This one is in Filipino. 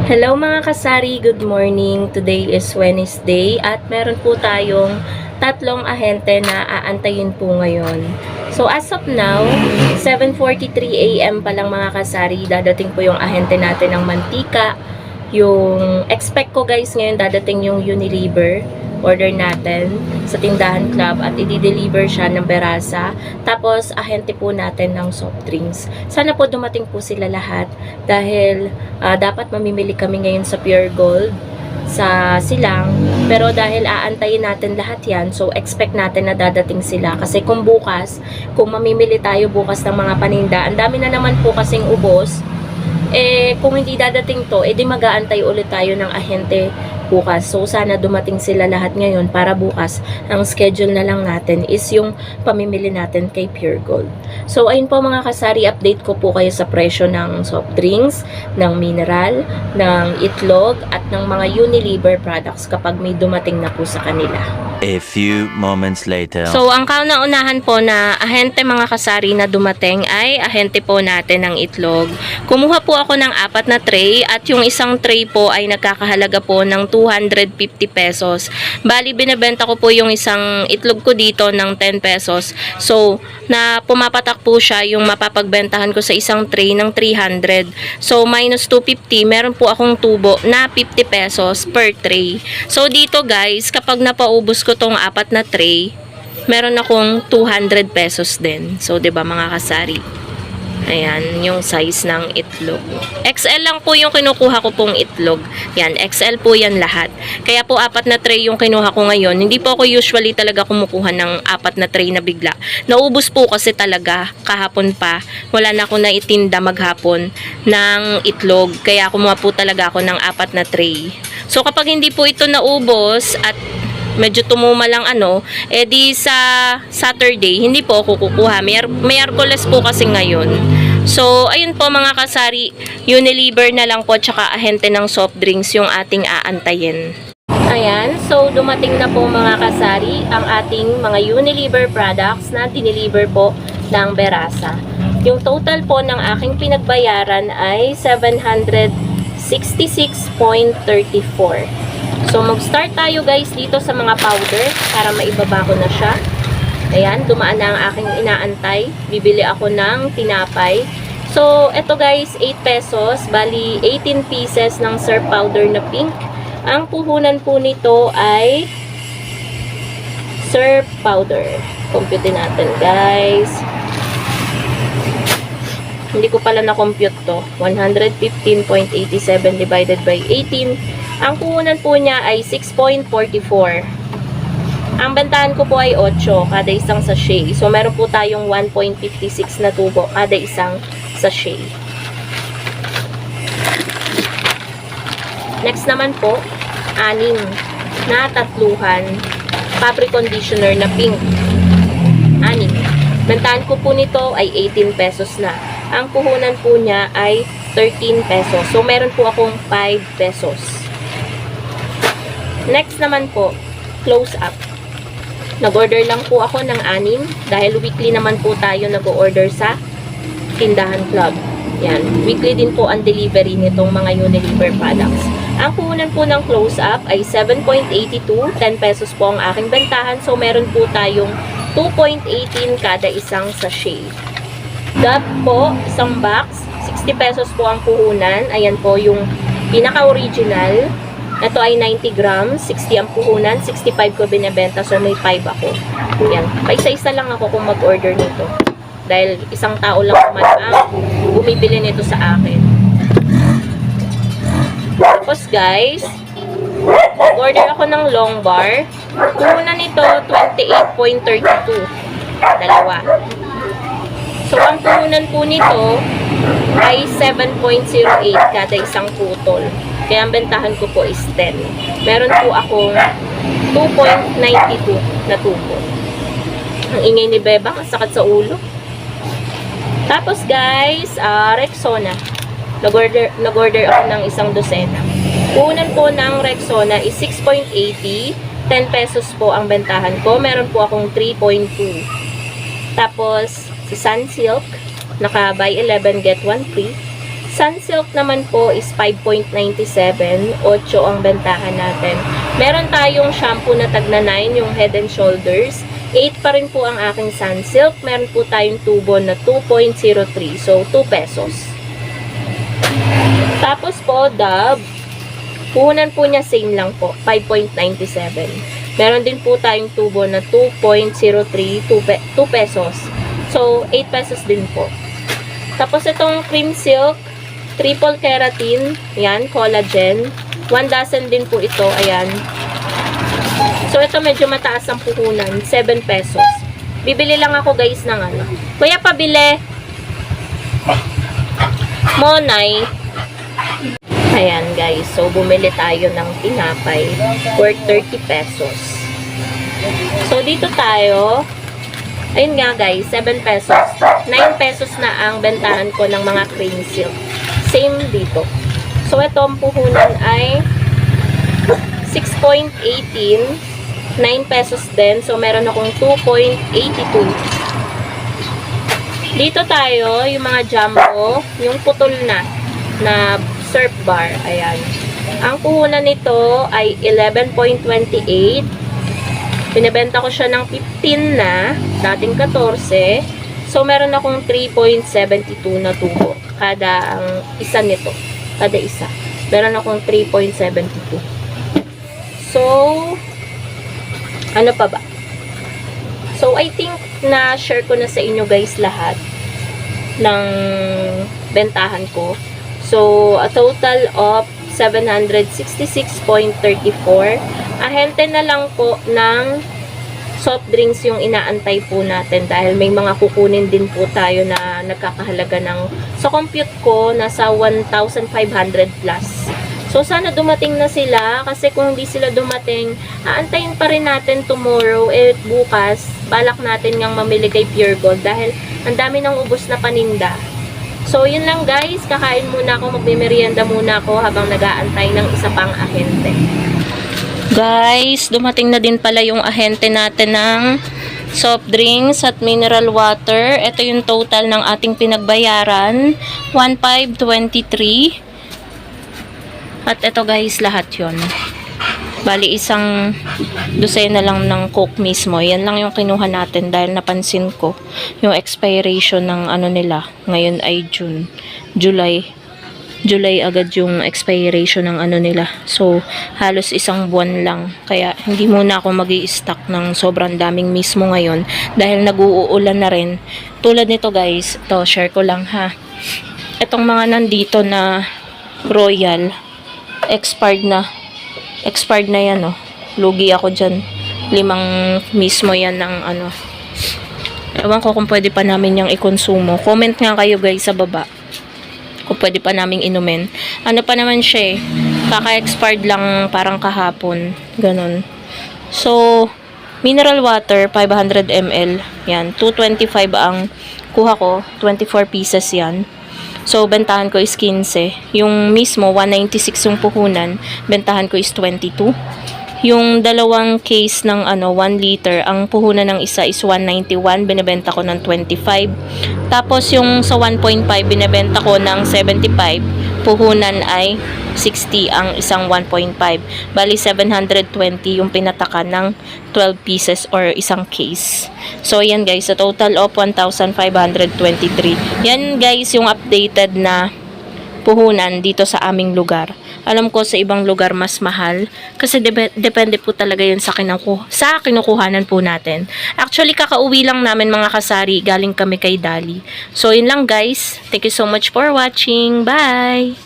Hello mga kasari, good morning. Today is Wednesday at meron po tayong tatlong ahente na aantayin po ngayon. So as of now, 7:43 AM pa lang mga kasari, dadating po yung ahente natin ng mantika. Yung expect ko guys ngayon dadating yung Unilever. Order natin sa Tindahan Club at i-deliver siya ng Berasa. Tapos, ahente po natin ng soft drinks. Sana po dumating po sila lahat dahil dapat mamimili kami ngayon sa Pure Gold sa Silang. Pero dahil aantayin natin lahat yan, so expect natin na dadating sila. Kasi kung bukas, kung mamimili tayo bukas ng mga paninda, ang dami na naman po kasing ubos. Kung hindi dadating to, di mag-aantay ulit tayo ng ahente bukas. So, sana dumating sila lahat ngayon para bukas. Ang schedule na lang natin is yung pamimili natin kay Pure Gold. So, ayun po mga kasari, update ko po kayo sa presyo ng soft drinks, ng mineral, ng itlog, at ng mga Unilever products kapag may dumating na po sa kanila. A few moments later. So, ang kauna-unahan po na ahente mga kasari na dumating ay ahente po natin ng itlog. Kumuha po ako ng 4 na tray at yung isang tray po ay nagkakahalaga po ng 250 pesos. Bali, binebenta ko po yung isang itlog ko dito ng 10 pesos. So, na pumapatak po siya yung mapapagbentahan ko sa isang tray ng 300. So, minus 250, meron po akong tubo na 50 pesos per tray. So, dito guys, kapag napaubos ko tong 4 na tray, meron akong 200 pesos din. So, 'di ba mga kasari? Ayan, yung size ng itlog. XL lang po yung kinukuha ko pong itlog. Yan, XL po yan lahat. Kaya po 4 na tray yung kinuha ko ngayon. Hindi po ako usually talaga kumukuha ng 4 na tray na bigla. Naubos po kasi talaga kahapon pa. Wala na ako naitinda maghapon ng itlog. Kaya kumuha po talaga ako ng 4 na tray. So kapag hindi po ito naubos at medyo tumuma lang di sa Saturday, hindi po ako kukuha. Miyerkules po kasi ngayon. So, ayun po mga kasari, Unilever na lang po tsaka ahente ng soft drinks yung ating aantayin. Ayan, so dumating na po mga kasari ang ating mga Unilever products na dineliver po ng Berasa. Yung total po ng aking pinagbayaran ay 766.34. So, mag-start tayo guys dito sa mga powder para maibaba ko na siya. Ayan, dumaan na ang aking inaantay. Bibili ako ng tinapay. So, eto guys, 8 pesos. Bali, 18 pieces ng syrup powder na pink. Ang puhunan po nito ay syrup powder. Compute natin guys. Hindi ko pala na-compute to. 115.87 divided by 18. Ang puhunan po niya ay 6.44. Ang bentahan ko po ay 8 kada isang sachet. So, meron po tayong 1.56 na tubo kada isang sachet. Next naman po, 6 na tatluhan fabric conditioner na pink. 6. Bentahan ko po nito ay 18 pesos na. Ang puhunan po niya ay 13 pesos. So, meron po akong 5 pesos. Next naman po, close up. Nag-order lang po ako ng 6 dahil weekly naman po tayo nag-order sa Tindahan Club. Yan, weekly din po ang delivery nitong mga Unilever products. Ang puhunan po ng close up ay 7.82, 10 pesos po ang aking bentahan. So, meron po tayong 2.18 kada isang sachet. Dab po, isang box, 60 pesos po ang puhunan. Ayan po yung pinaka-original. Ito ay 90 grams, 60 ang puhunan, 65 ko binibenta, so may 5 ako. Yan. Paisa-isa lang ako kung mag-order nito. Dahil isang tao lang naman ang bumibili nito sa akin. Tapos guys, order ako ng long bar. Puhunan nito, 28.32. Dalawa. So, ang puhunan po nito ay 7.08 kada isang putol. Kaya ang bentahan ko po is 10. Meron po akong 2.92 na tubo. Ang ingay ni Beba, ang sakit sa ulo. Tapos guys, Rexona. Nag-order ako ng isang dosena. Puhunan po ng Rexona is 6.80. 10 pesos po ang bentahan ko. Meron po akong 3.2. Tapos, si Sunsilk, naka buy 11 get 1 free. Sunsilk naman po is 5.97, 8 ang bentahan natin. Meron tayong shampoo na tagna 9, yung Head and Shoulders. 8 pa rin po ang aking Sunsilk. Meron po tayong tubo na 2.03, so 2 pesos. Tapos po, Dove, puhunan po niya same lang po, 5.97. Meron din po tayong tubo na 2.03, 2 pesos. So, 8 pesos din po. Tapos itong Cream Silk, triple keratin, yan, collagen. 1 dozen din po ito, ayan. So, ito medyo mataas ang puhunan, 7 pesos. Bibili lang ako guys ng ano. Kuya, pabili. Monay. Ayan guys, so bumili tayo ng tinapay worth 30 pesos. So, dito tayo. Ayun nga guys, 7 pesos. 9 pesos na ang bentahan ko ng mga cream silk. Same dito. So, ito ang puhunan ay 6.18. 9 pesos din. So, meron akong 2.82. Dito tayo, yung mga jumbo, yung putol na surf bar. Ayan. Ang puhunan nito ay 11.28. Binibenta ko siya ng 15 na, dating 14. So, meron akong 3.72 na tubo. Kada ang isa nito. Kada isa. Meron akong 3.72. So, ano pa ba? So, I think na share ko na sa inyo guys lahat ng bentahan ko. So, a total of 766.34. Ahente na lang po ng soft drinks yung inaantay po natin dahil may mga kukunin din po tayo na nagkakahalaga ng sa compute ko nasa 1,500 plus. So sana dumating na sila kasi kung hindi sila dumating, aantayin pa rin natin tomorrow bukas balak natin ngang mamili kay Pure Gold dahil ang dami ng ubos na paninda. So yun lang guys, kakain muna ako, magmimerienda muna ako habang nag-aantay ng isa pang ahente. Guys, dumating na din pala yung ahente natin ng soft drinks at mineral water. Ito yung total ng ating pinagbayaran. 1,523. At ito guys, lahat yon. Bali, isang dosena lang ng Coke mismo. Yan lang yung kinuha natin dahil napansin ko yung expiration ng ano nila. Ngayon ay June. July agad yung expiration ng ano nila. So, halos isang buwan lang. Kaya, hindi muna ako mag-i-stock ng sobrang daming mismo ngayon. Dahil nag-uulan na rin. Tulad nito guys, to share ko lang ha. Itong mga nandito na Royal, expired na yan oh. Lugi ako dyan. 5 mismo yan ng ano. Ewan ko kung pwede pa namin yung ikonsumo. Comment nga kayo guys sa baba kung pwede pa naming inumin. Ano pa naman siya eh, kaka-expired lang parang kahapon. Ganon. So, mineral water, 500 ml. Yan, 225 ang kuha ko. 24 pieces yan. So, bentahan ko is 15. Yung mismo, 196 yung puhunan. Bentahan ko is 22. Yung dalawang case ng 1 liter, ang puhunan ng isa is 191, binebenta ko ng 25. Tapos yung sa 1.5, binebenta ko ng 75, puhunan ay 60 ang isang 1.5. Bali 720 yung pinataka ng 12 pieces or isang case. So yan guys, sa total of 1,523. Yan guys yung updated na puhunan dito sa aming lugar. Alam ko sa ibang lugar mas mahal kasi depende po talaga yun sa kinukuhanan po natin. Actually, kakauwi lang namin mga kasari, galing kami kay Dali. So, yun lang guys. Thank you so much for watching. Bye!